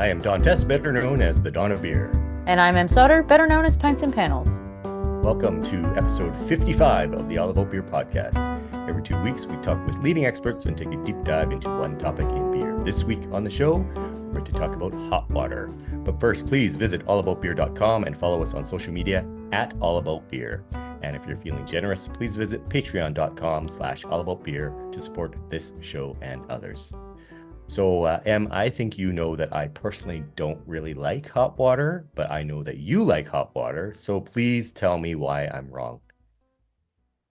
I am Don Tess, better known as the Don of Beer. And I'm Em Sauter, better known as Pints and Panels. Welcome to episode 55 of the All About Beer podcast. Every 2 weeks, we talk with leading experts and take a deep dive into one topic in beer. This week on the show, we're going to talk about hop water. But first, please visit allaboutbeer.com and follow us on social media at allaboutbeer. And if you're feeling generous, please visit patreon.com/allaboutbeer to support this show and others. So, Em, I think you know that I personally don't really like hop water, but I know that you like hop water. So please tell me why I'm wrong.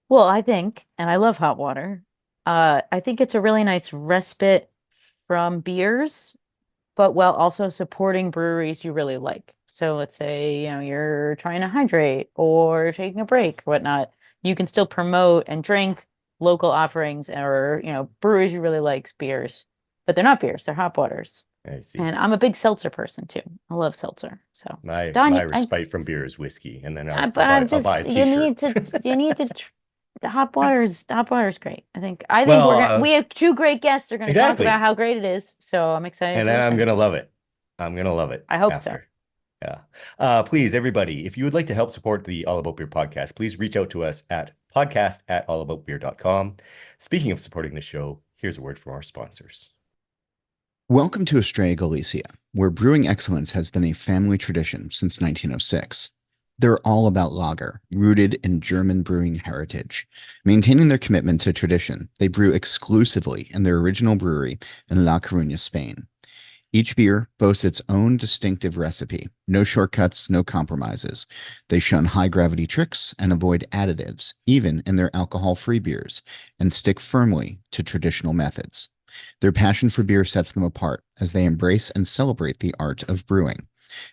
Well, I think, and I love hot water, I think it's a really nice respite from beers, but while also supporting breweries you really like. So let's say, you're trying to hydrate or taking a break or whatnot, you can still promote and drink local offerings or, breweries you really like beers. But they're not beers, they're hop waters. I see. And I'm a big seltzer person too. I love seltzer. So My Don, respite from beer is whiskey, and then I'll I'm buy a just t-shirt. you need to the hop water's great. I think Well, we have two great guests who are gonna talk exactly. about how great it is. So I'm excited And to I'm listen. gonna love it. I'm gonna love it I hope after. Yeah. Please, everybody, if you would like to help support the All About Beer podcast, please reach out to us at podcast@allaboutbeer.com. Speaking of supporting the show, here's a word from our sponsors. Welcome to Estrella Galicia, where brewing excellence has been a family tradition since 1906. They're all about lager, rooted in German brewing heritage. Maintaining their commitment to tradition, they brew exclusively in their original brewery in La Coruña, Spain. Each beer boasts its own distinctive recipe. No shortcuts, no compromises. They shun high-gravity tricks and avoid additives, even in their alcohol-free beers, and stick firmly to traditional methods. Their passion for beer sets them apart as they embrace and celebrate the art of brewing.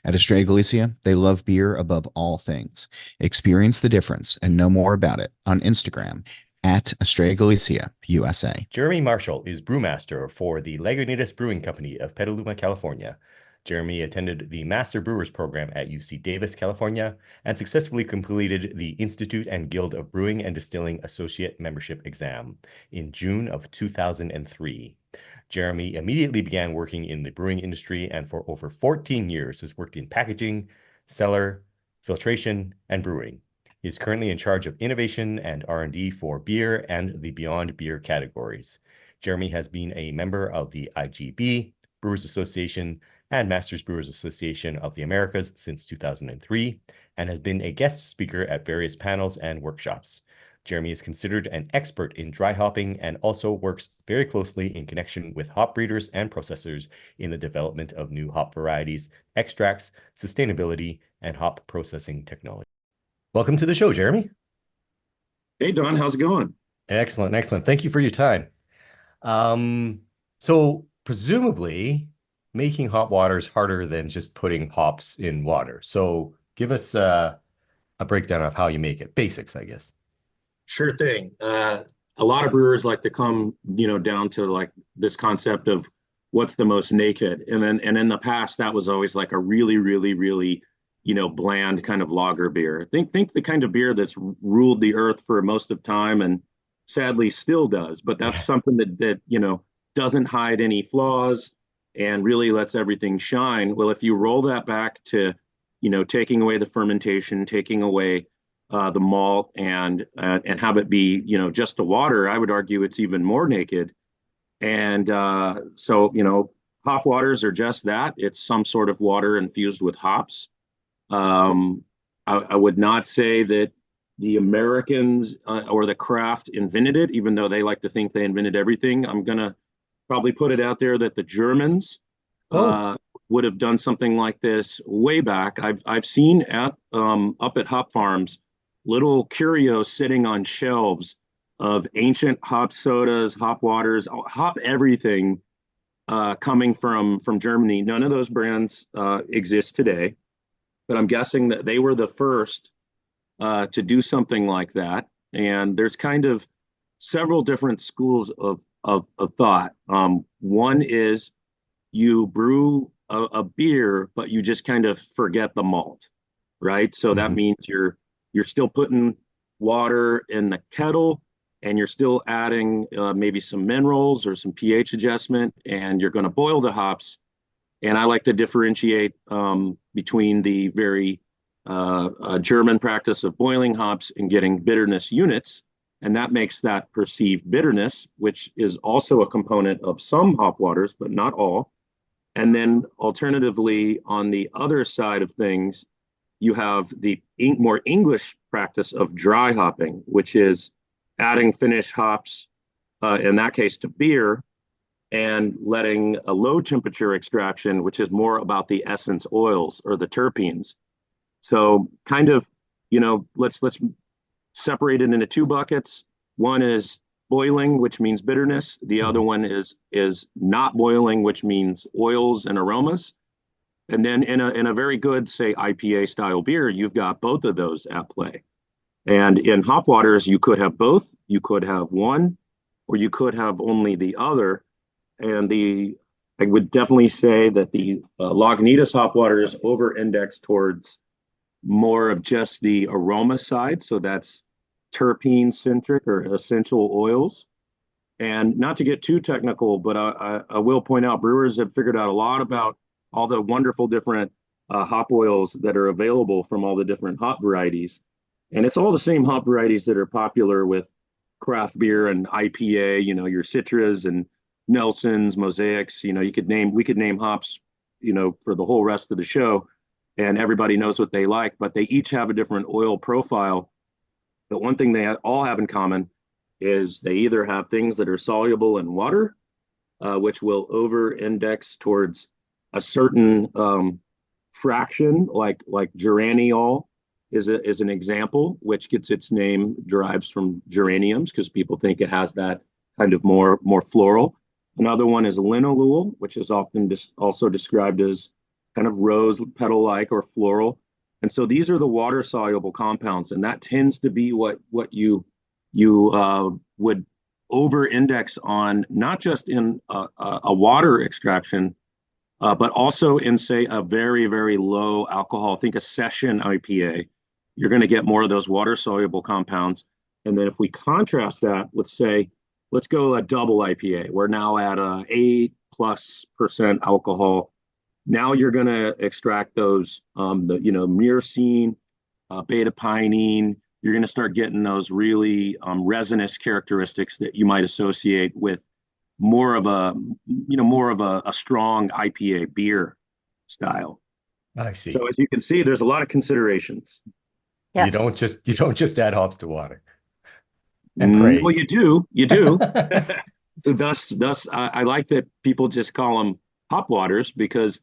At Estrella Galicia, they love beer above all things. Experience the difference and know more about it on Instagram at Estrella Galicia, USA. Jeremy Marshall is brewmaster for the Lagunitas Brewing Company of Petaluma, California. Jeremy attended the Master Brewers program at UC Davis, California, and successfully completed the Institute and Guild of Brewing and Distilling Associate Membership exam in June of 2003. Jeremy immediately began working in the brewing industry and for over 14 years has worked in packaging, cellar, filtration, and brewing. He is currently in charge of innovation and R&D for beer and the Beyond Beer categories. Jeremy has been a member of the IGB, Brewers Association, and Masters Brewers Association of the Americas since 2003, and has been a guest speaker at various panels and workshops. Jeremy is considered an expert in dry hopping and also works very closely in connection with hop breeders and processors in the development of new hop varieties, extracts, sustainability, and hop processing technology. Welcome to the show, Jeremy. Hey, Don, how's it going? Excellent, excellent. Thank you for your time. So presumably making hop water is harder than just putting hops in water. So give us a breakdown of how you make it. Basics, I guess. Sure thing. A lot of brewers like to come, down to like this concept of what's the most naked. And in the past, that was always like a really, really, really, bland kind of lager beer. Think the kind of beer that's ruled the earth for most of time and sadly still does. But that's something that doesn't hide any flaws and really lets everything shine. Well, if you roll that back to, taking away the fermentation, taking away the malt and have it be, just a water, I would argue it's even more naked. And so, hop waters are just that. It's some sort of water infused with hops. I would not say that the Americans or the craft invented it, even though they like to think they invented everything. I'm going to probably put it out there that the Germans would have done something like this way back. I've seen up at hop farms little curios sitting on shelves of ancient hop sodas, hop waters, hop everything coming from Germany. None of those brands exist today, but I'm guessing that they were the first to do something like that. And there's kind of several different schools of thought. One is you brew a beer, but you just kind of forget the malt, right? So that means you're still putting water in the kettle and you're still adding maybe some minerals or some pH adjustment, and you're going to boil the hops And I like to differentiate between the very German practice of boiling hops and getting bitterness units. And that makes that perceived bitterness, which is also a component of some hop waters, but not all. And then alternatively, on the other side of things, you have the more English practice of dry hopping, which is adding finished hops, in that case, to beer, and letting a low temperature extraction, which is more about the essence oils or the terpenes. So kind of, let's separate it into two buckets. One is boiling, which means bitterness. The other one is not boiling, which means oils and aromas. And then in a very good, say, IPA style beer, you've got both of those at play. And in hop waters, you could have both, you could have one, or you could have only the other. And I would definitely say that the Lagunitas hop waters over-index towards more of just the aroma side. So that's terpene centric or essential oils. And not to get too technical, but I will point out brewers have figured out a lot about all the wonderful different hop oils that are available from all the different hop varieties. And it's all the same hop varieties that are popular with craft beer and IPA, your Citras and Nelsons, Mosaics, we could name hops, for the whole rest of the show, and everybody knows what they like, but they each have a different oil profile. But one thing they all have in common is they either have things that are soluble in water, which will over-index towards a certain fraction, like geraniol is an example, which gets its name derives from geraniums because people think it has that kind of more floral. Another one is linalool, which is often also described as kind of rose petal-like or floral. And so these are the water-soluble compounds, and that tends to be what you would over-index on, not just in a water extraction, but also in, say, a very, very low alcohol. Think a session IPA. You're going to get more of those water-soluble compounds. And then if we contrast that with, say, let's go a double IPA. We're now at a 8+% alcohol. Now you're going to extract those, myrcene, beta-pinene. You're going to start getting those really resinous characteristics that you might associate with more of a strong IPA beer style. I see. So as you can see, there's a lot of considerations. Yes. You don't just add hops to water and pray. Well, you do. Thus, I like that people just call them hop waters because,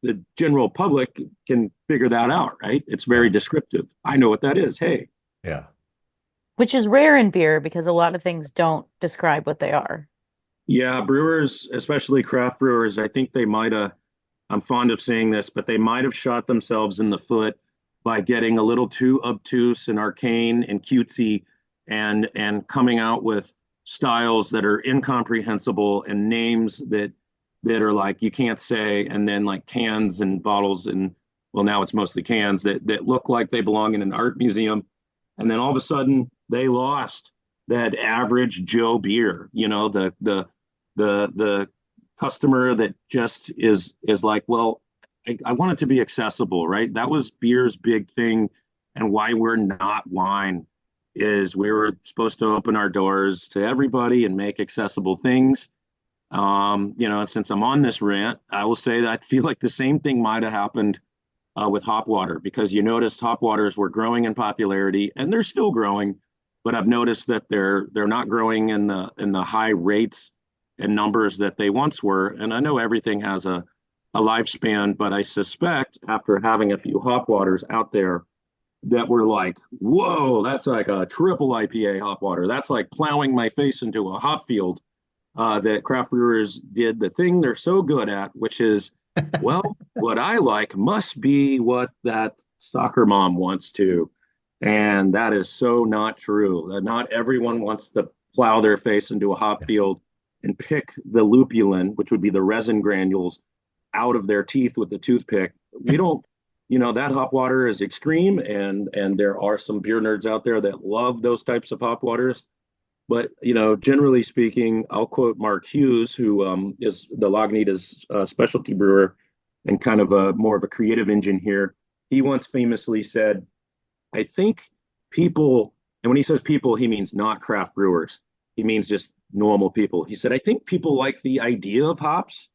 the general public can figure that out, right? It's very descriptive. I know what that is. Hey. Yeah. Which is rare in beer because a lot of things don't describe what they are. Yeah, brewers, especially craft brewers, I think they might have, I'm fond of saying this, but they might have shot themselves in the foot by getting a little too obtuse and arcane and cutesy and coming out with styles that are incomprehensible and names that are like you can't say, and then like cans and bottles, and well, now it's mostly cans that look like they belong in an art museum. And then all of a sudden they lost that average Joe beer, the customer that just is like, well, I want it to be accessible, right? That was beer's big thing. And why we're not wine is we were supposed to open our doors to everybody and make accessible things. And since I'm on this rant, I will say that I feel like the same thing might have happened with hop water, because you noticed hop waters were growing in popularity and they're still growing, but I've noticed that they're not growing in the high rates and numbers that they once were. And I know everything has a lifespan, but I suspect after having a few hop waters out there that were like, whoa, that's like a triple IPA hop water. That's like plowing my face into a hop field. That craft brewers did the thing they're so good at, which is, well, what I like must be what that soccer mom wants to. And that is so not true. Not everyone wants to plow their face into a hop field and pick the lupulin, which would be the resin granules, out of their teeth with the toothpick. We don't, that hop water is extreme, and there are some beer nerds out there that love those types of hop waters. But generally speaking, I'll quote Mark Hughes, who is the Lagunitas specialty brewer and kind of a more of a creative engine here. He once famously said, "I think people," and when he says people, he means not craft brewers. He means just normal people. He said, "I think people like the idea of hops,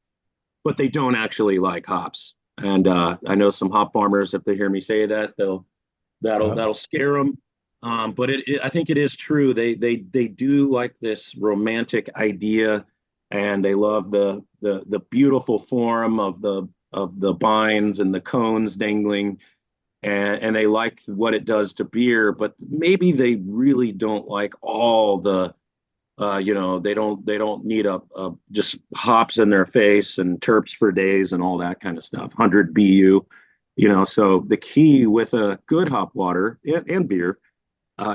but they don't actually like hops." And I know some hop farmers, if they hear me say that, that'll Oh, scare them. But I think it is true. They do like this romantic idea, and they love the beautiful form of the vines and the cones dangling, and they like what it does to beer. But maybe they really don't like all the they don't need a just hops in their face and terps for days and all that kind of stuff. 100 BU, So the key with a good hop water and beer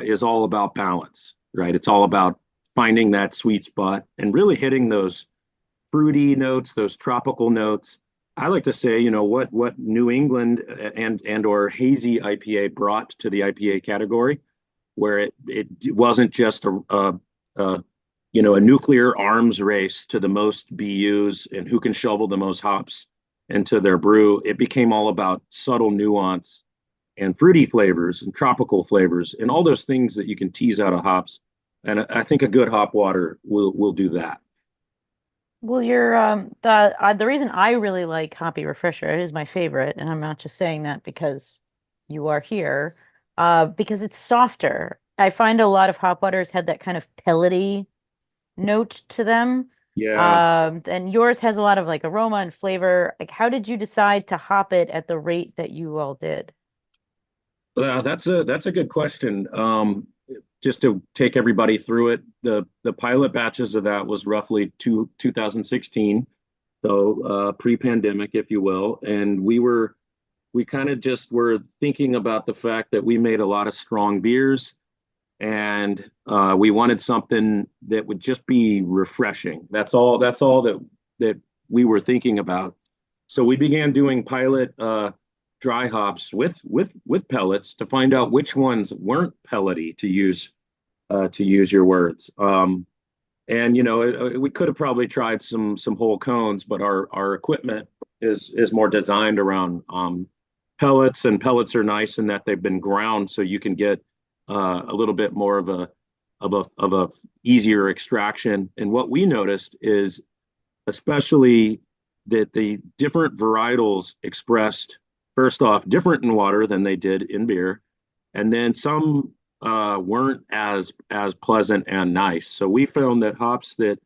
is all about balance, right? It's all about finding that sweet spot and really hitting those fruity notes, those tropical notes. I like to say, what New England and or hazy IPA brought to the IPA category, where it wasn't just a nuclear arms race to the most BUs and who can shovel the most hops into their brew. It became all about subtle nuance and fruity flavors and tropical flavors and all those things that you can tease out of hops. And I think a good hop water will do that. Well, you're the reason I really like Hoppy Refresher, it is my favorite, and I'm not just saying that because you are here, because it's softer. I find a lot of hop waters had that kind of pellety note to them. Yeah, And yours has a lot of like aroma and flavor. Like, how did you decide to hop it at the rate that you all did? that's a good question. Just to take everybody through it, the pilot batches of that was roughly 2016, so pre-pandemic, if you will, and we kind of just were thinking about the fact that we made a lot of strong beers, and we wanted something that would just be refreshing. That's all that we were thinking about. So we began doing pilot dry hops with pellets to find out which ones weren't pellety, to use your words. And we could have probably tried some whole cones, but our equipment is more designed around pellets, and pellets are nice in that they've been ground, so you can get a little bit more of a easier extraction. And what we noticed is, especially, that the different varietals expressed, first off, different in water than they did in beer, and then some weren't as pleasant and nice. So we found that hops that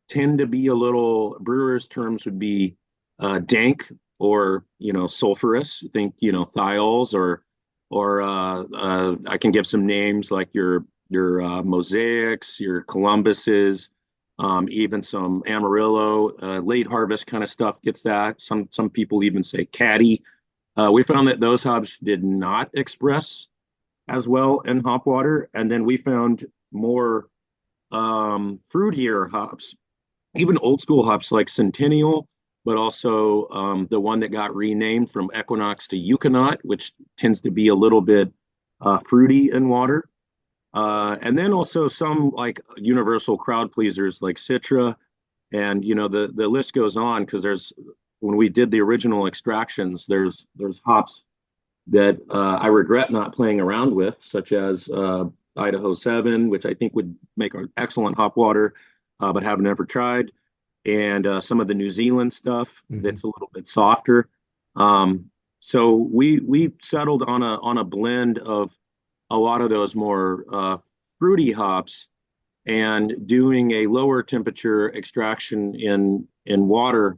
tend to be a little, brewers' terms would be dank or sulfurous. Think thiols or I can give some names like your mosaics, your Columbuses, even some Amarillo, late harvest kind of stuff gets that. Some people even say Caddy. We found that those hops did not express as well in hop water, and then we found more fruitier hops, even old school hops like Centennial, but also the one that got renamed from Equinox to Euconaut, which tends to be a little bit fruity in water. And then also some like universal crowd pleasers like Citra, and the list goes on, because when we did the original extractions, there's hops that I regret not playing around with, such as Idaho 7, which I think would make an excellent hop water, but have never tried, and some of the New Zealand stuff that's a little bit softer. So we settled on a blend of a lot of those more fruity hops, and doing a lower temperature extraction in water,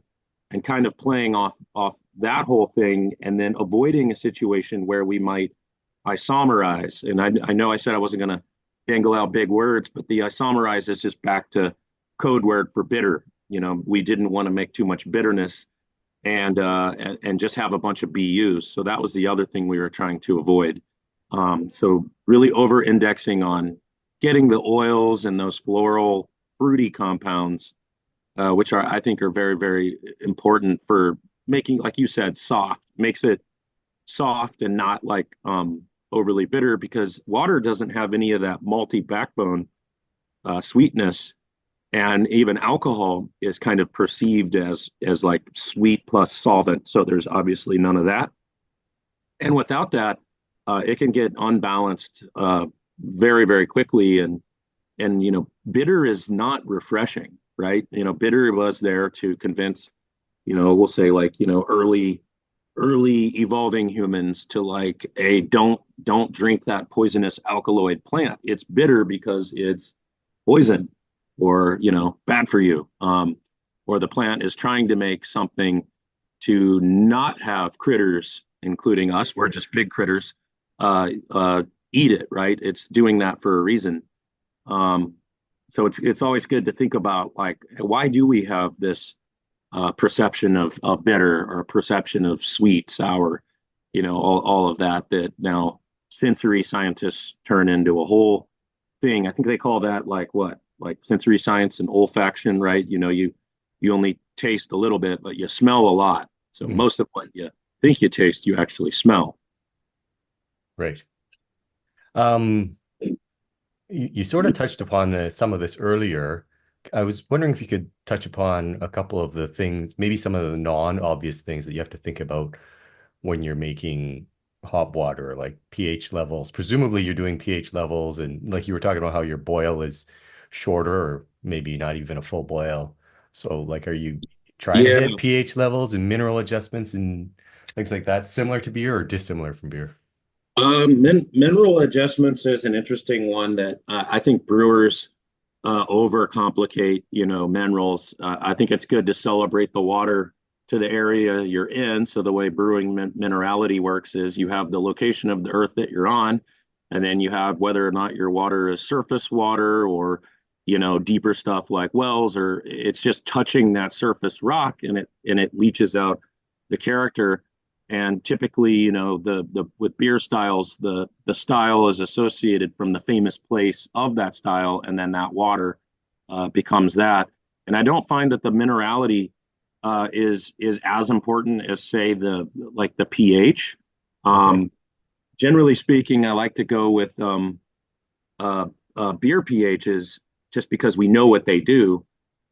and kind of playing off that whole thing, and then avoiding a situation where we might isomerize. And I know I said I wasn't going to dangle out big words, but the isomerize is just back to code word for bitter. We didn't want to make too much bitterness, and just have a bunch of BUs. So that was the other thing we were trying to avoid. So really over indexing on getting the oils and those floral fruity compounds, which I think are very, very important for making, like you said, soft. Makes it soft and not like overly bitter, because water doesn't have any of that malty backbone sweetness, and even alcohol is kind of perceived as like sweet plus solvent. So there's obviously none of that. And without that, it can get unbalanced very, very quickly. And bitter is not refreshing, right? Bitter was there to convince, we'll say like, early evolving humans to like, hey, don't drink that poisonous alkaloid plant. It's bitter because it's poison, or bad for you, or the plant is trying to make something to not have critters, including us, we're just big critters, eat it, right? It's doing that for a reason. So it's always good to think about, like, why do we have this perception of bitter, or perception of sweet, sour, all of that now sensory scientists turn into a whole thing. I think they call that like sensory science and olfaction, right? You only taste a little bit, but you smell a lot. So most of what you think you taste, you actually smell. Right. You sort of touched upon some of this earlier. I was wondering if you could touch upon a couple of the things, maybe some of the non-obvious things that you have to think about when you're making hop water, like pH levels. Presumably you're doing pH levels, and like you were talking about how your boil is shorter, or maybe not even a full boil. So like, are you trying to Yeah. hit pH levels and mineral adjustments and things like that, similar to beer or dissimilar from beer? Mineral adjustments is an interesting one that I think brewers overcomplicate, minerals. I think it's good to celebrate the water to the area you're in. So the way brewing minerality works is you have the location of the earth that you're on, and then you have whether or not your water is surface water, or deeper stuff like wells, or it's just touching that surface rock, and it leaches out the character. And typically, the with beer styles, the style is associated from the famous place of that style, and then that water becomes that. And I don't find that the minerality is as important as, say, the pH. Okay. Generally speaking, I like to go with beer pHs, just because we know what they do.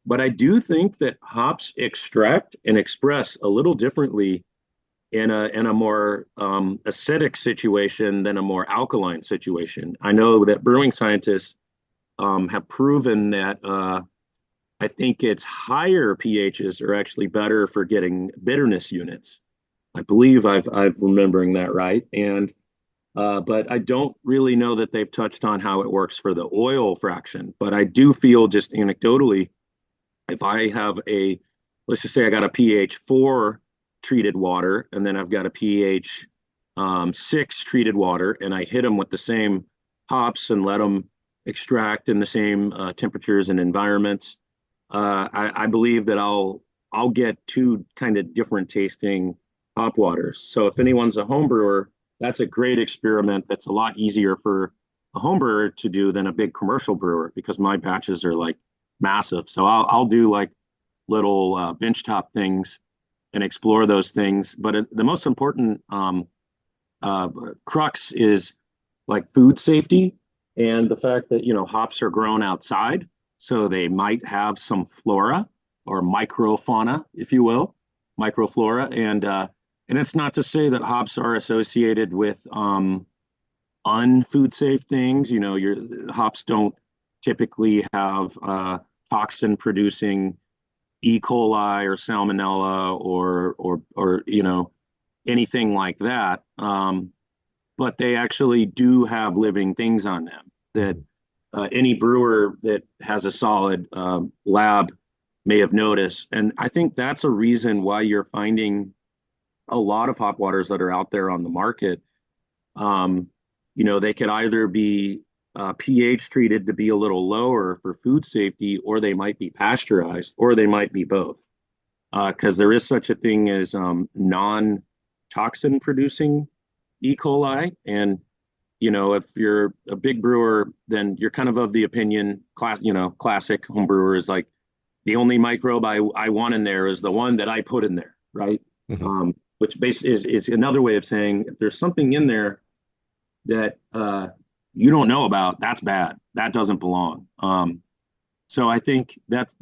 But I do think that hops extract and express a little differently in a more acidic situation than a more alkaline situation. I know that brewing scientists have proven that I think it's higher pHs are actually better for getting bitterness units. I believe I've remembering that right. And but I don't really know that they've touched on how it works for the oil fraction. But I do feel, just anecdotally, if I have let's just say I got a pH 4 treated water, and then I've got a pH 6 treated water, and I hit them with the same hops and let them extract in the same temperatures and environments, I believe that I'll get two kind of different tasting hop waters. So if anyone's a home brewer, that's a great experiment. That's a lot easier for a home brewer to do than a big commercial brewer, because my batches are like massive. So I'll do like little benchtop things and explore those things. But the most important crux is like food safety, and the fact that hops are grown outside, so they might have some flora or microfauna, if you will, microflora. And it's not to say that hops are associated with unfood safe things. Your hops don't typically have toxin producing E. coli or salmonella or anything like that. But they actually do have living things on them that any brewer that has a solid lab may have noticed. And I think that's a reason why you're finding a lot of hop waters that are out there on the market. They could either be pH treated to be a little lower for food safety, or they might be pasteurized, or they might be both. Because there is such a thing as non-toxin producing E. coli. And, if you're a big brewer, then you're kind of the opinion, classic home brewer is like, the only microbe I want in there is the one that I put in there, right? Mm-hmm. Which is another way of saying, if there's something in there that you don't know about, that's bad. That doesn't belong. So I think that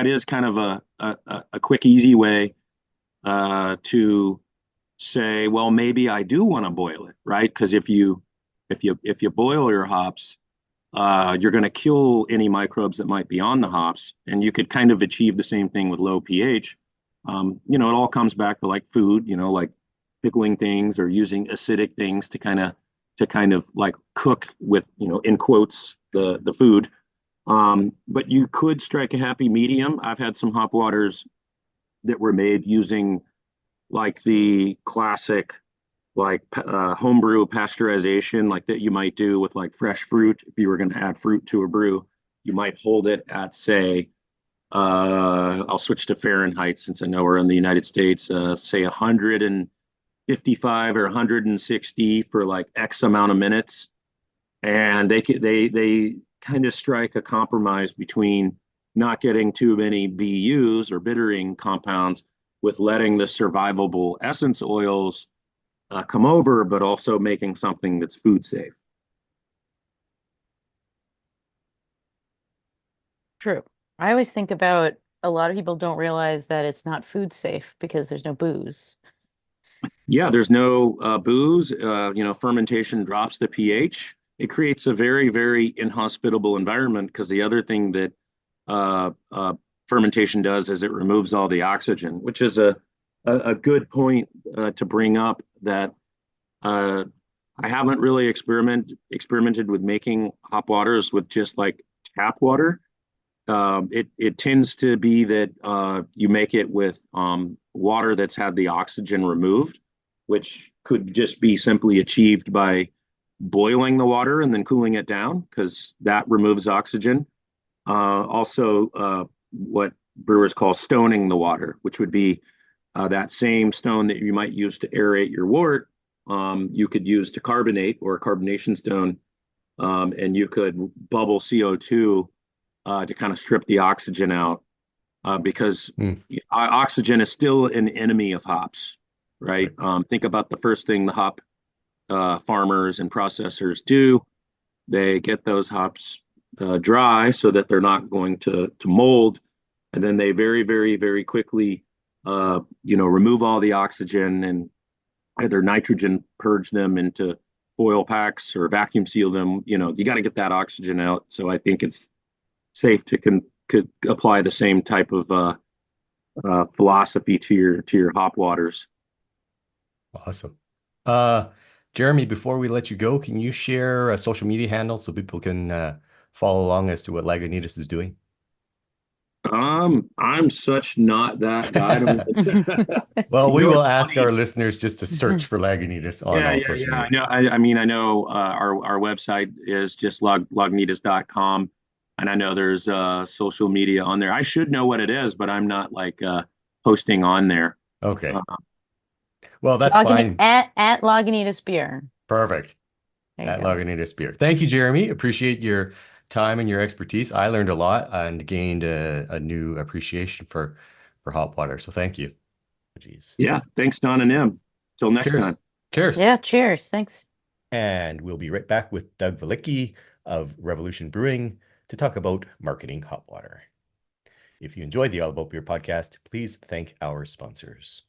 is kind of a quick, easy way to say, well, maybe I do want to boil it, right? Because if you boil your hops, you're going to kill any microbes that might be on the hops, and you could kind of achieve the same thing with low pH. It all comes back to like food, like pickling things or using acidic things to kind of like cook with, in quotes, the food. But you could strike a happy medium. I've had some hop waters that were made using like the classic like homebrew pasteurization, like that you might do with like fresh fruit. If you were going to add fruit to a brew, you might hold it at, say, I'll switch to Fahrenheit since I know we're in the United States, say 155 or 160 for like X amount of minutes. And they kind of strike a compromise between not getting too many BUs or bittering compounds with letting the survivable essence oils come over, but also making something that's food safe. True. I always think about a lot of people don't realize that it's not food safe because there's no booze. Yeah, there's no booze. Fermentation drops the pH. It creates a very, very inhospitable environment because the other thing that uh, uh, fermentation does is it removes all the oxygen, which is a good point to bring up that uh, I haven't really experimented with making hop waters with just like tap water. It tends to be that you make it with water that's had the oxygen removed, which could just be simply achieved by boiling the water and then cooling it down because that removes oxygen. Also, what brewers call stoning the water, which would be that same stone that you might use to aerate your wort. You could use to carbonate or a carbonation stone, and you could bubble CO2 to kind of strip the oxygen out because oxygen is still an enemy of hops, right? Think about the first thing the hop farmers and processors do. They get those hops dry so that they're not going to mold, and then they very, very, very quickly, remove all the oxygen and either nitrogen purge them into foil packs or vacuum seal them. You got to get that oxygen out. So I think it's safe to could apply the same type of philosophy to your hop waters. Awesome. Jeremy, before we let you go, can you share a social media handle so people can follow along as to what Lagunitas is doing? I'm such not that guy. Well, we will It's ask funny. our listeners just to search for Lagunitas on Yeah, all yeah, social yeah. I media. know. I know. Our website is just lagunitas.com, and I know there's social media on there. I should know what it is, but I'm not like posting on there. Okay. Uh, Well, that's fine. At Lagunitas Beer. Perfect. There you At go. Lagunitas Beer. Thank you, Jeremy. Appreciate your time and your expertise. I learned a lot and gained a new appreciation for hop water. So thank you. Jeez. yeah. Thanks, Don and Em. Till next Cheers. time. Cheers. Yeah, cheers. Thanks. And we'll be right back with Doug Valicki of Revolution Brewing to talk about marketing hop water. If you enjoyed the All About Beer podcast, please thank our sponsors.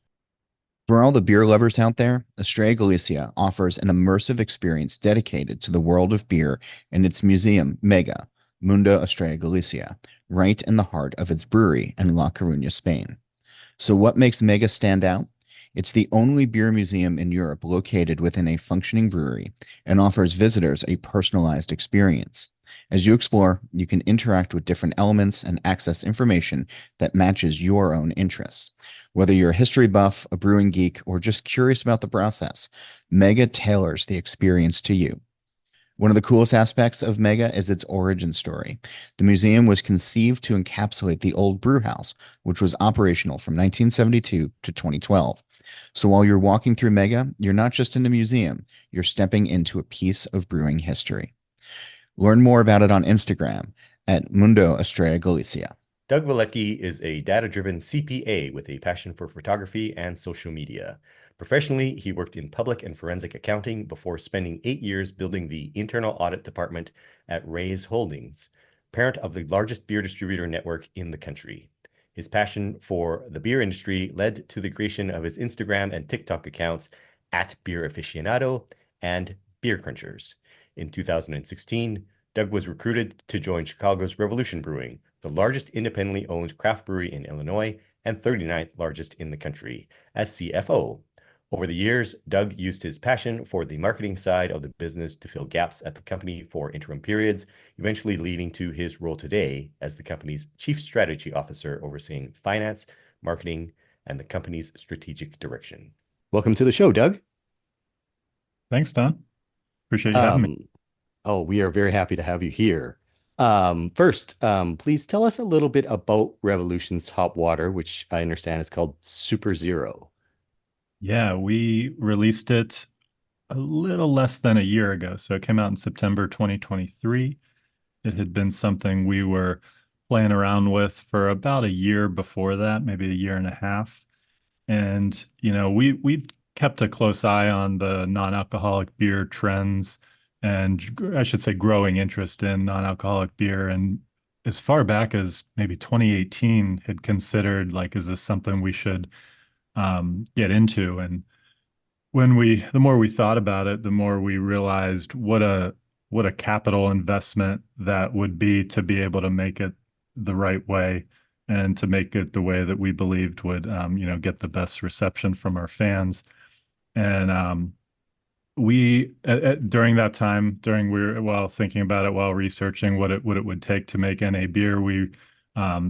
For all the beer lovers out there, Estrella Galicia offers an immersive experience dedicated to the world of beer in its museum, Mega, Mundo Estrella Galicia, right in the heart of its brewery in La Coruña, Spain. So what makes Mega stand out? It's the only beer museum in Europe located within a functioning brewery and offers visitors a personalized experience. As you explore, you can interact with different elements and access information that matches your own interests. Whether you're a history buff, a brewing geek, or just curious about the process, Mega tailors the experience to you. One of the coolest aspects of Mega is its origin story. The museum was conceived to encapsulate the old brew house, which was operational from 1972 to 2012. So while you're walking through Mega, you're not just in a museum, you're stepping into a piece of brewing history. Learn more about it on Instagram at Mundo Estrella Galicia. Doug Valecki is a data-driven CPA with a passion for photography and social media. Professionally, he worked in public and forensic accounting before spending 8 years building the internal audit department at Ray's Holdings. parent of the largest beer distributor network in the country. His passion for the beer industry led to the creation of his Instagram and TikTok accounts at Beer Aficionado and Beer Crunchers. In 2016, Doug was recruited to join Chicago's Revolution Brewing, the largest independently owned craft brewery in Illinois and 39th largest in the country, as CFO. Over the years, Doug used his passion for the marketing side of the business to fill gaps at the company for interim periods, eventually leading to his role today as the company's Chief Strategy Officer overseeing finance, marketing, and the company's strategic direction. Welcome to the show, Doug. Thanks, Don. Appreciate you having me. Oh, we are very happy to have you here. First, please tell us a little bit about Revolution's hop water, which I understand is called Super Zero. Yeah, we released it a little less than a year ago. So it came out in September 2023. It had been something we were playing around with for about a year before that, maybe a year and a half. And, we kept a close eye on the non-alcoholic beer trends and I should say growing interest in non-alcoholic beer. And as far back as maybe 2018 had considered like, is this something we should get into? And the more we thought about it, the more we realized what a capital investment that would be to be able to make it the right way and to make it the way that we believed would, get the best reception from our fans. And we during that time, while thinking about it, while researching what it would take to make NA beer, we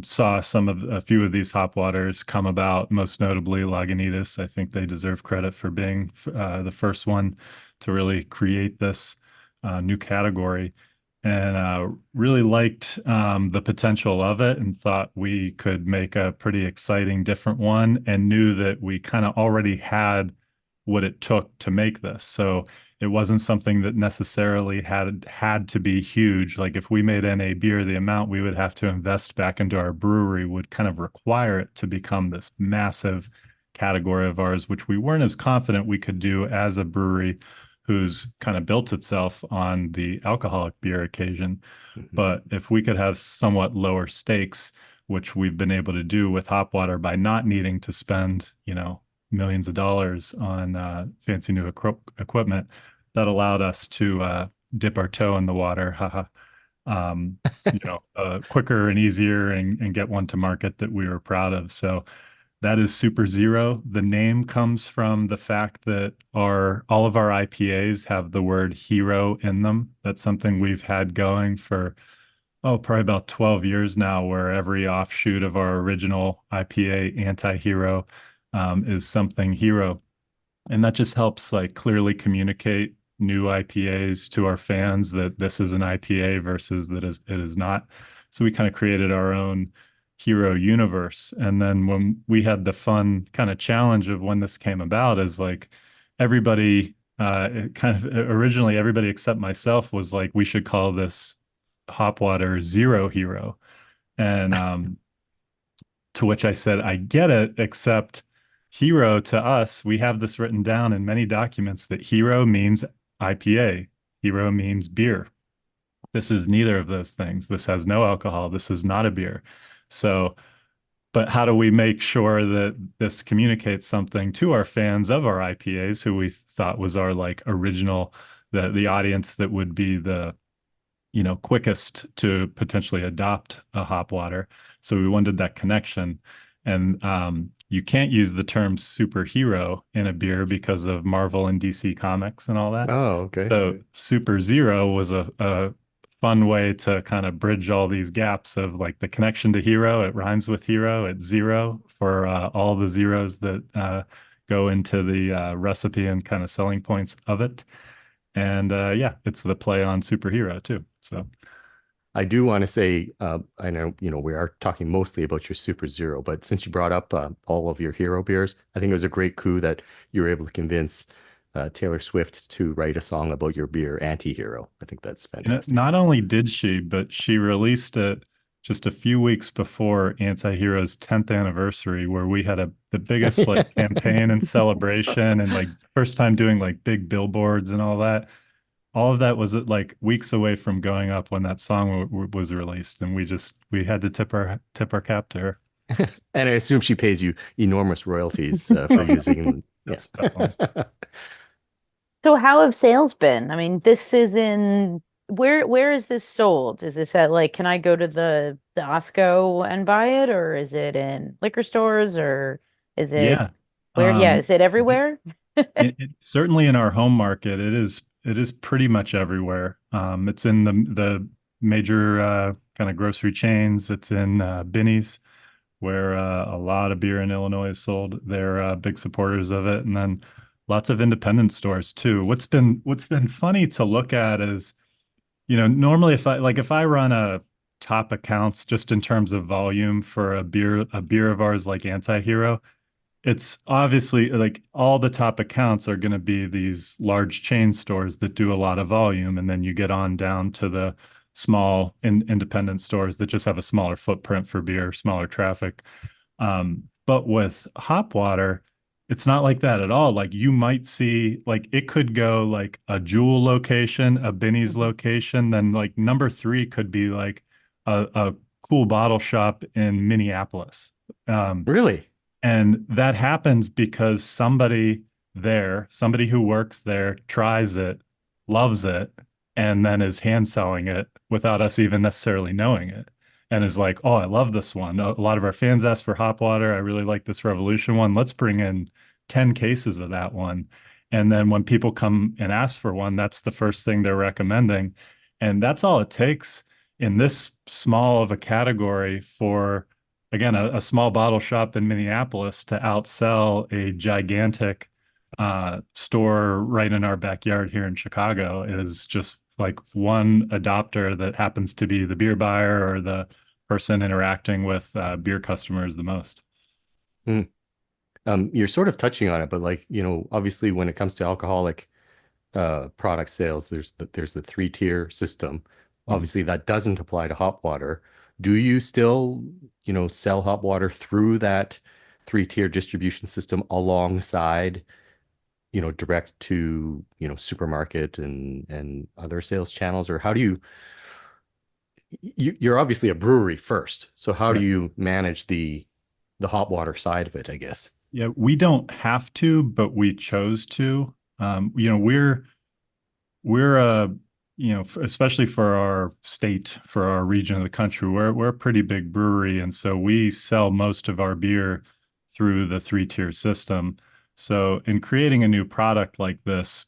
saw a few of these hop waters come about, most notably Lagunitas. I think they deserve credit for being the first one to really create this new category, and really liked the potential of it and thought we could make a pretty exciting, different one, and knew that we kind of already had what it took to make this. So it wasn't something that necessarily had to be huge. Like if we made NA beer, the amount we would have to invest back into our brewery would kind of require it to become this massive category of ours, which we weren't as confident we could do as a brewery who's kind of built itself on the alcoholic beer occasion. Mm-hmm. But if we could have somewhat lower stakes, which we've been able to do with hop water by not needing to spend, millions of dollars on fancy new equipment, that allowed us to dip our toe in the water, quicker and easier and get one to market that we were proud of. So that is Super Zero. The name comes from the fact that all of our IPAs have the word hero in them. That's something we've had going for probably about 12 years now, where every offshoot of our original IPA, Anti-Hero, is something hero. And that just helps like clearly communicate new IPAs to our fans that this is an IPA versus that it is not. So we kind of created our own hero universe. And then when we had the fun kind of challenge of when this came about is like everybody originally everybody except myself was like, we should call this hop water Zero Hero. And to which I said, I get it, except hero to us, we have this written down in many documents that hero means IPA. Hero means beer. This is neither of those things. This has no alcohol. This is not a beer. So, but how do we make sure that this communicates something to our fans of our IPAs, who we thought was our like original, the audience that would be the quickest to potentially adopt a hop water. So we wanted that connection. And you can't use the term superhero in a beer because of Marvel and DC Comics and all that. Oh, okay. So Super Zero was a fun way to kind of bridge all these gaps of like the connection to hero. It rhymes with hero. It's zero for all the zeros that go into the recipe and kind of selling points of it. And it's the play on superhero too. So I do want to say, I know, we are talking mostly about your Super Zero, but since you brought up all of your hero beers, I think it was a great coup that you were able to convince Taylor Swift to write a song about your beer, Anti-Hero. I think that's fantastic. Not only did she, but she released it just a few weeks before Anti-Hero's 10th anniversary, where we had the biggest like campaign and celebration and like first time doing like big billboards and all that. all of that was like weeks away from going up when that song was released, and we had to tip our cap to her. And I assume she pays you enormous royalties for Oh, yes, using. Yeah. yes, definitely. So how have sales been? I mean, this is in where is this sold? Is this at like can I go to the Osco and buy it, or is it in liquor stores, or is it Yeah. where? Yeah, Um, is it everywhere? certainly in our home market, it is pretty much everywhere. It's in the major kind of grocery chains. It's in Binny's, where a lot of beer in Illinois is sold. They're big supporters of it, and then lots of independent stores too. What's been funny to look at is, normally if I run a top accounts just in terms of volume for a beer of ours like Anti-Hero, it's obviously like all the top accounts are going to be these large chain stores that do a lot of volume. And then you get on down to the small independent stores that just have a smaller footprint for beer, smaller traffic. But with hop water, it's not like that at all. Like you might see, like it could go like a Jewel location, a Binny's Mhm. location, then like number three could be like a cool bottle shop in Minneapolis. Um, Really? and that happens because somebody who works there, tries it, loves it, and then is hand selling it without us even necessarily knowing it. And is like, oh, I love this one. A lot of our fans ask for hop water. I really like this Revolution one. Let's bring in 10 cases of that one. And then when people come and ask for one, that's the first thing they're recommending. And that's all it takes in this small of a category for, again, a small bottle shop in Minneapolis to outsell a gigantic store right in our backyard here in Chicago is just like one adopter that happens to be the beer buyer or the person interacting with beer customers the most. Hmm. You're sort of touching on it, but like, obviously when it comes to alcoholic product sales, there's the three-tier system. Mm. Obviously, that doesn't apply to hop water. Do you still, sell hop water through that three-tier distribution system alongside, direct to, supermarket and other sales channels? Or how do you're obviously a brewery first, so how do Right. you manage the hop water side of it, I guess? Yeah, we don't have to, but we chose to. We're especially for our state, for our region of the country, we're a pretty big brewery, and so we sell most of our beer through the three-tier system. So in creating a new product like this,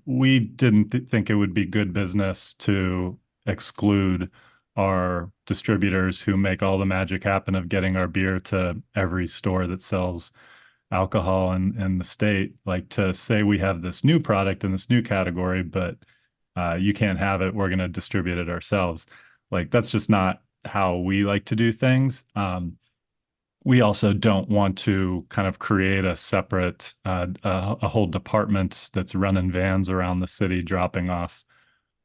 we didn't think it would be good business to exclude our distributors who make all the magic happen of getting our beer to every store that sells alcohol in the state, like to say we have this new product in this new category, but you can't have it. We're going to distribute it ourselves. Like that's just not how we like to do things. We also don't want to kind of create a separate, a whole department that's running vans around the city, dropping off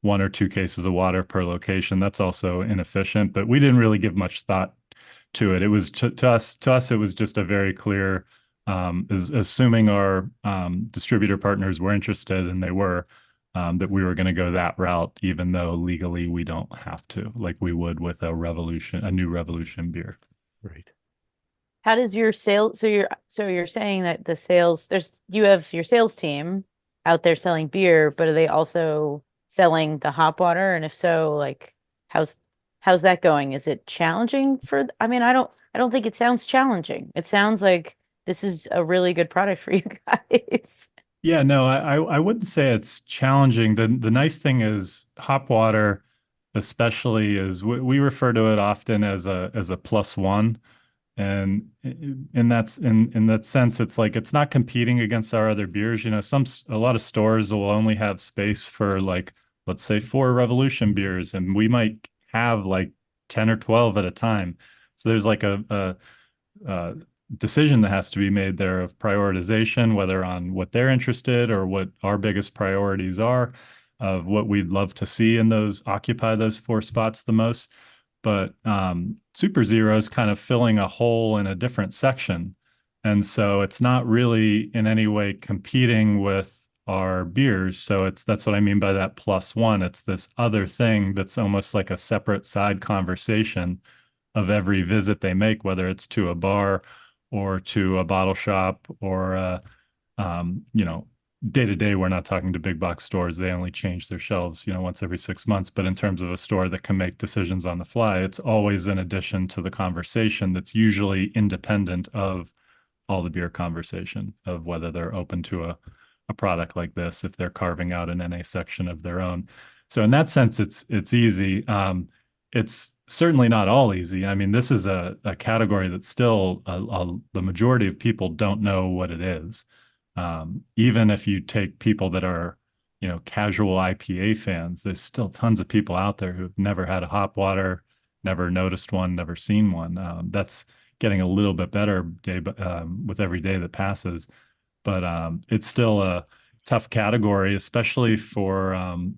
one or two cases of water per location. That's also inefficient, but we didn't really give much thought to it. It was to us, it was just a very clear, assuming our distributor partners were interested, and they were, that we were going to go that route, even though legally we don't have to, like we would with a new Revolution beer. Right. How does your sales, so you're saying that the sales, you have your sales team out there selling beer, but are they also selling the hop water? And if so, like how's how's that going? Is it challenging for, I mean, I don't think it sounds challenging. It sounds like this is a really good product for you guys. Yeah, no, I wouldn't say it's challenging. The nice thing is hop water, especially, is we refer to it often as a plus one. And in that sense, it's like it's not competing against our other beers. A lot of stores will only have space for like, let's say, four Revolution beers, and we might have like 10 or 12 at a time. So there's like a decision that has to be made there of prioritization, whether on what they're interested or what our biggest priorities are, of what we'd love to see in those occupy those four spots the most. But Super Zero is kind of filling a hole in a different section. And so it's not really in any way competing with our beers. So that's what I mean by that plus one. It's this other thing that's almost like a separate side conversation of every visit they make, whether it's to a bar or to a bottle shop or you know, day to day, we're not talking to big box stores. They only change their shelves, once every 6 months. But in terms of a store that can make decisions on the fly, it's always in addition to the conversation that's usually independent of all the beer conversation of whether they're open to a product like this, if they're carving out an NA section of their own. So in that sense, it's easy. It's certainly not all easy. I mean, this is a category that still the majority of people don't know what it is. Even if you take people that are, casual IPA fans, there's still tons of people out there who've never had a hop water, never noticed one, never seen one. That's getting a little bit better with every day that passes, but it's still a tough category, especially for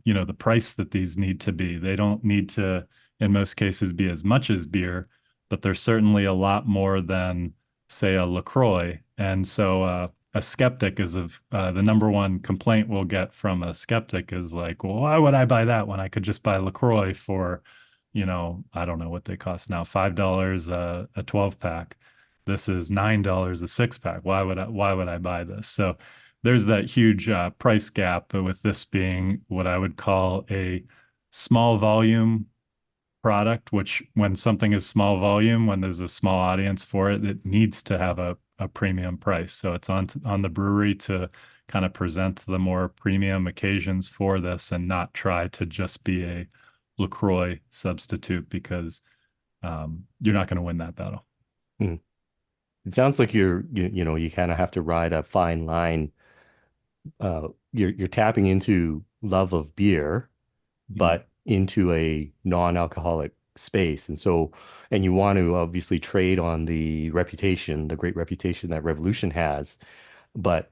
the price that these need to be. They don't need to, in most cases, be as much as beer, but they're certainly a lot more than, say, a LaCroix. And so a skeptic is the number one complaint we'll get from a skeptic is like, well, why would I buy that when I could just buy LaCroix for, I don't know what they cost now, $5 a 12 pack. This is $9 a 6 pack. Why would I buy this? So there's that huge price gap with this being what I would call a small volume product, which when something is small volume, when there's a small audience for it, it needs to have a premium price. So it's on the brewery to kind of present the more premium occasions for this and not try to just be a LaCroix substitute because you're not going to win that battle. Hmm. It sounds like you kind of have to ride a fine line. You're tapping into love of beer, but into a non-alcoholic space. And you want to obviously trade on the reputation, the great reputation that Revolution has, but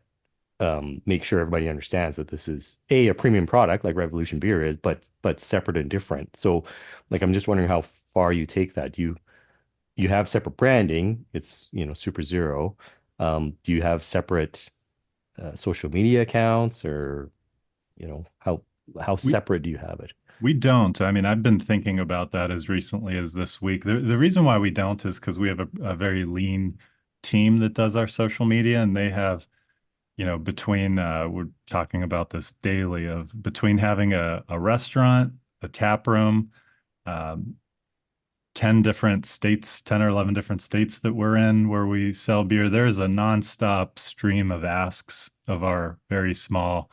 make sure everybody understands that this is a premium product like Revolution beer is, but separate and different. So like, I'm just wondering how far you take that. Do you have separate branding? It's, Super Zero. Do you have separate social media accounts or, how We separate do you have it? we don't. I mean, I've been thinking about that as recently as this week. The reason why we don't is because we have a very lean team that does our social media, and they have, between we're talking about this daily of between having a restaurant, a tap room, um, 10 different states, 10 or 11 different states that we're in where we sell beer. There's a nonstop stream of asks of our very small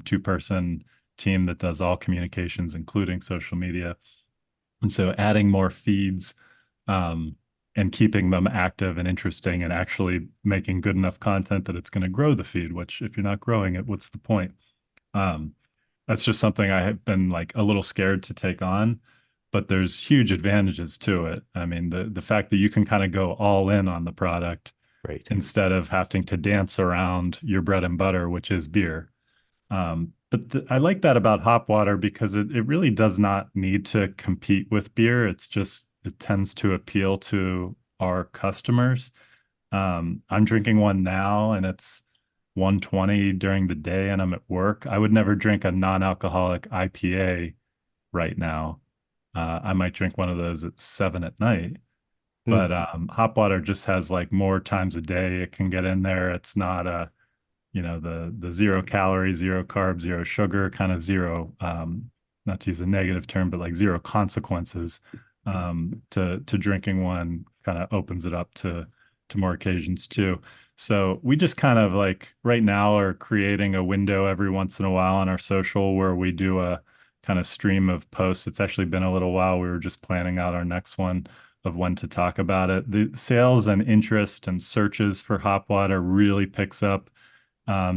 two-person team that does all communications, including social media. And so adding more feeds um, and keeping them active and interesting and actually making good enough content that it's going to grow the feed, which if you're not growing it, what's the point? Um, that's just something I have been like a little scared to take on, but there's huge advantages to it. I mean, the fact that you can kind of go all in on the product Right. instead of having to dance around your bread and butter, which is beer. But I like that about hop water because it really does not need to compete with beer. It tends to appeal to our customers. I'm drinking one now and it's 120 during the day and I'm at work. I would never drink a non-alcoholic IPA right now. I might drink one of those at 7 at night. Hmm. But hop water just has like more times a day it can get in there. It's not the 0 calories, 0 carbs, 0 sugar, kind of zero, not to use a negative term, but like zero consequences to drinking one kind of opens it up to more occasions too. So we just kind of like right now are creating a window every once in a while on our social where we do a kind of stream of posts. It's actually been a little while. We were just planning out our next one of when to talk about it. The sales and interest and searches for hop water really picks up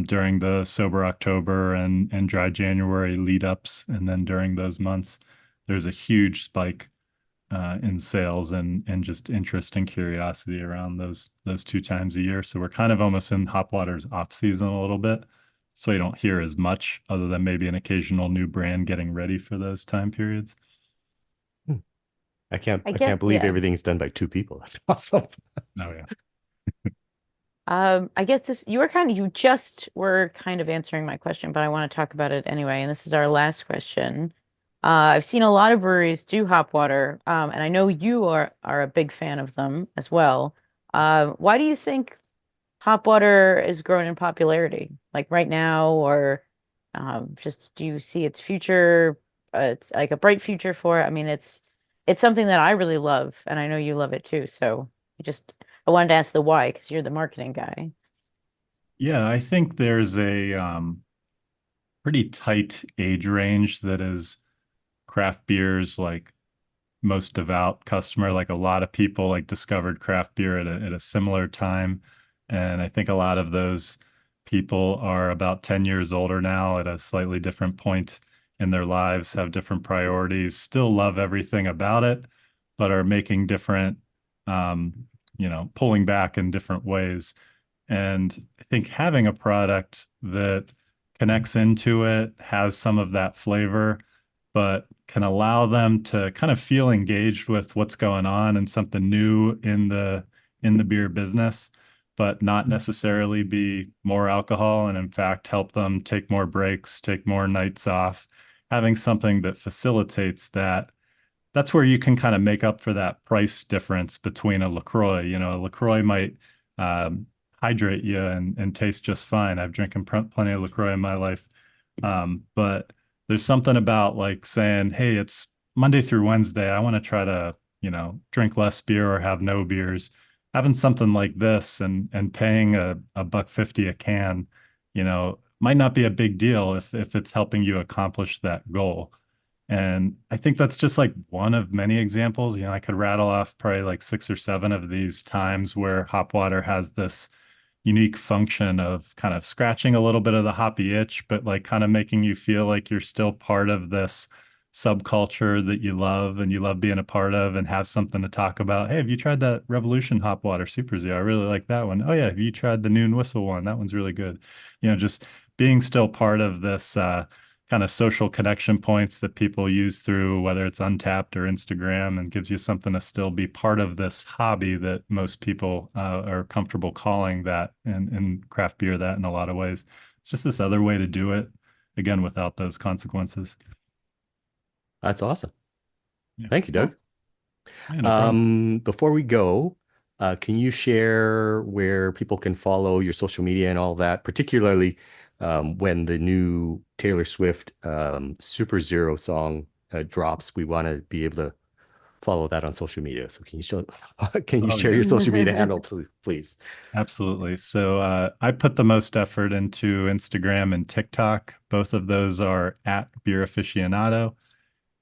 during the sober October and dry January lead ups. And then during those months, there's a huge spike in sales and just interest and curiosity around those 2 times a year. So we're kind of almost in hop water's off season a little bit. So you don't hear as much other than maybe an occasional new brand getting ready for those time periods. Hmm. I I can't get, believe yeah. everything's done by two people. That's awesome. Oh yeah. I guess you just were kind of answering my question, but I want to talk about it anyway. And this is our last question. I've seen a lot of breweries do hop water, and I know you are a big fan of them as well. Why do you think hop water is growing in popularity, like right now, or just do you see its future? It's like a bright future for it. I mean, it's something that I really love, and I know you love it too. So I wanted to ask the why because you're the marketing guy. Yeah, I think there's a pretty tight age range that is craft beers like most devout customer. Like a lot of people like discovered craft beer at a similar time. And I think a lot of those people are about 10 years older now at a slightly different point in their lives, have different priorities, still love everything about it, but are making different, um, pulling back in different ways. And I think having a product that connects into it, has some of that flavor, but can allow them to kind of feel engaged with what's going on and something new in the beer business, but not necessarily be more alcohol and in fact help them take more breaks, take more nights off. Having something that facilitates that, that's where you can kind of make up for that price difference between a LaCroix. A LaCroix might um, hydrate you and taste just fine. I've drinking plenty of LaCroix in my life. But there's something about like saying, hey, it's Monday through Wednesday. I want to try to, drink less beer or have no beers. Having something like this and paying a $1.50 a can, might not be a big deal if it's helping you accomplish that goal. And I think that's just like one of many examples. I could rattle off probably like 6 or 7 of these times where hop water has this unique function of kind of scratching a little bit of the hoppy itch, but like kind of making you feel like you're still part of this subculture that you love and you love being a part of and have something to talk about. Hey, have you tried that Revolution Hop Water Super Zero? I really like that one. Oh yeah, have you tried the Noon Whistle one? That one's really good. Just being still part of this kind of social connection points that people use through whether it's Untapped or Instagram, and gives you something to still be part of this hobby that most people are comfortable calling that, and craft beer that in a lot of ways. It's just this other way to do it, again, without those consequences. That's awesome. Yeah. Thank you, Doug. Yeah, no problem. Before we go, can you share where people can follow your social media and all that, particularly when the new Taylor Swift Super Zero song drops? We want to be able to follow that on social media. So can you Oh, share yeah. your social media handle, please? Absolutely. So I put the most effort into Instagram and TikTok. Both of those are at Beer Aficionado.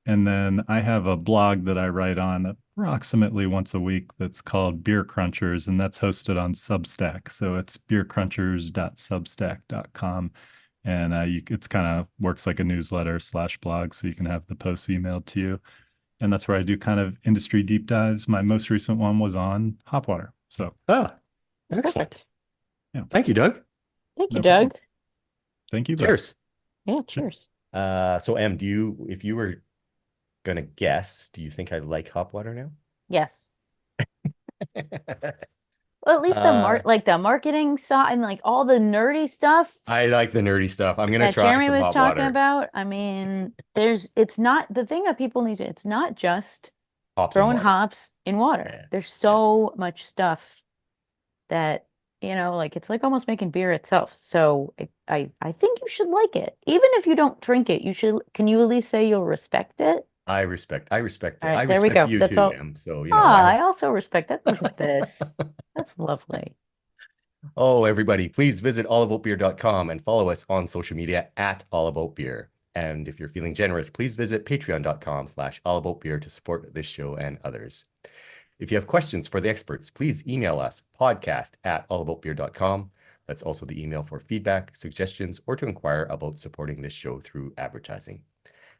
And then I have a blog that I write on approximately once a week that's called Beer Crunchers, and that's hosted on Substack. So it's beercrunchers.substack.com. And it's kind of works like a newsletter / blog, so you can have the posts emailed to you. And that's where I do kind of industry deep dives. My most recent one was on hop water. So, Excellent. Perfect. yeah, Thank you, Doug. Thank you, no problem. Doug. Thank you, Beth. Cheers. Yeah, cheers. So Em, if you were gonna guess, do you think I like hop water now? Yes. Well, at least the marketing side and like all the nerdy stuff I like the nerdy stuff. I'm gonna that try Jeremy some was hop talking water. about. I mean, it's not the thing that people need to, it's not just Hops and throwing water. hops in water. Yeah. There's so much stuff that, like it's like almost making beer itself. So I think you should like it. Even if you don't drink it, can you at least say you'll respect it? I respect All it. I right, there we respect go. you That's too, all. Em. So, I Ah, have I also respect that. Look at this. That's lovely. Oh, everybody, please visit allaboutbeer.com and follow us on social media at allaboutbeer. And if you're feeling generous, please visit patreon.com/allaboutbeer to support this show and others. If you have questions for the experts, please email us podcast@allaboutbeer.com. That's also the email for feedback, suggestions, or to inquire about supporting this show through advertising.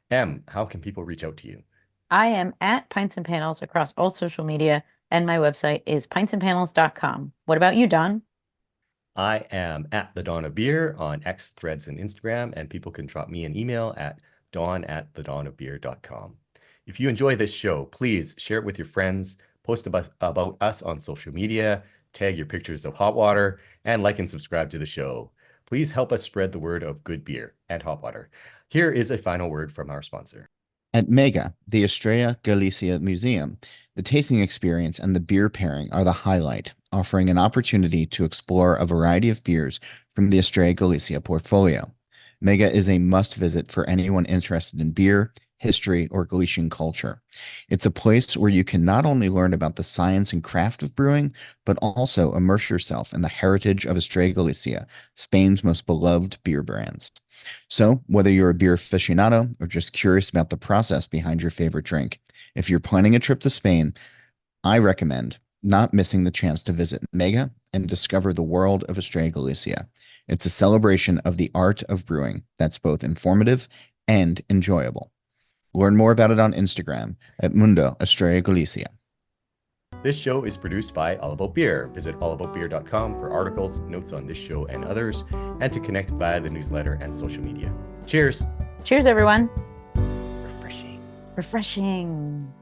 Em, how can people reach out to you? I am at Pints and Panels across all social media, and my website is pintsandpanels.com. What about you, Don? I am at the Dawn of Beer on X, Threads, and Instagram, and people can drop me an email at dawn@thedawnofbeer.com. If you enjoy this show, please share it with your friends, post about us on social media, tag your pictures of hot water, and like and subscribe to the show. Please help us spread the word of good beer and hot water. Here is a final word from our sponsor. At Mega, the Estrella Galicia Museum, the tasting experience and the beer pairing are the highlight, offering an opportunity to explore a variety of beers from the Estrella Galicia portfolio. Mega is a must-visit for anyone interested in beer, history, or Galician culture. It's a place where you can not only learn about the science and craft of brewing, but also immerse yourself in the heritage of Estrella Galicia, Spain's most beloved beer brands. So, whether you're a beer aficionado or just curious about the process behind your favorite drink, if you're planning a trip to Spain, I recommend not missing the chance to visit Mega and discover the world of Estrella Galicia. It's a celebration of the art of brewing that's both informative and enjoyable. Learn more about it on Instagram at Mundo Estrella Galicia. This show is produced by All About Beer. Visit allaboutbeer.com for articles, notes on this show and others, and to connect via the newsletter and social media. Cheers. Cheers, everyone. Refreshing. Refreshing.